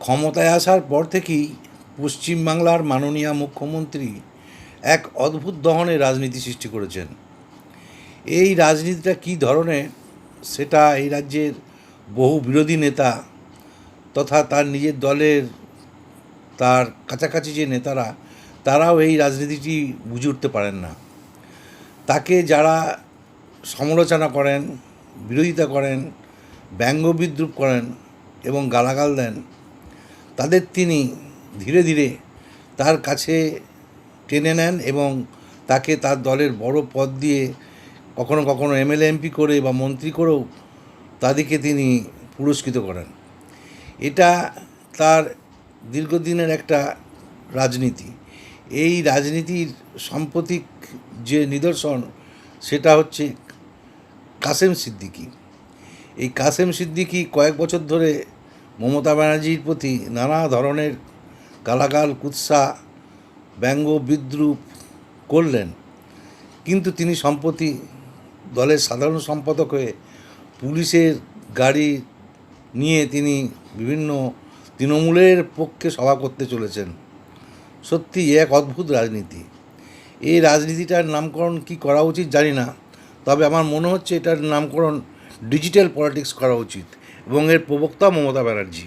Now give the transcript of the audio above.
ক্ষমতায় আসার পর থেকেই পশ্চিমবাংলার মাননীয় মুখ্যমন্ত্রী এক অদ্ভুত ধরনের রাজনীতি সৃষ্টি করেছেন। এই রাজনীতিটা কী ধরনের সেটা এই রাজ্যের বহু বিরোধী নেতা তথা তার নিজের দলের তার কাছাকাছি যে নেতারা তারাও এই রাজনীতিটি বুঝে উঠতে পারেন না। তাকে যারা সমালোচনা করেন, বিরোধিতা করেন, ব্যঙ্গ বিদ্রূপ করেন এবং গালাগাল দেন, তাদের তিনি ধীরে ধীরে তার কাছে টেনে নেন এবং তাকে তার দলের বড় পদ দিয়ে কখনো কখনো এমএলএ এমপি করে বা মন্ত্রী করেও তাদেরকে তিনি পুরস্কৃত করেন। এটা তার দীর্ঘদিনের একটা রাজনীতি। এই রাজনীতির সাম্প্রতিক যে নিদর্শন সেটা হচ্ছে কাসেম সিদ্দিকী। এই কাসেম সিদ্দিকী কয়েক বছর ধরে মমতা ব্যানার্জির প্রতি নানা ধরনের গালাগাল, কুৎসা, ব্যঙ্গ বিদ্রূপ করলেন, কিন্তু তিনি সম্প্রতি দলের সাধারণ সম্পাদক হয়ে পুলিশের গাড়ি নিয়ে তিনি বিভিন্ন তৃণমূলের পক্ষে সভা করতে চলেছেন। সত্যি এক অদ্ভুত রাজনীতি। এই রাজনীতিটার নামকরণ কি করা উচিত জানি না, তবে আমার মনে হচ্ছে এটার নামকরণ ডিজিটাল পলিটিক্স করা উচিত এবং এর প্রবক্তা মমতা ব্যানার্জি।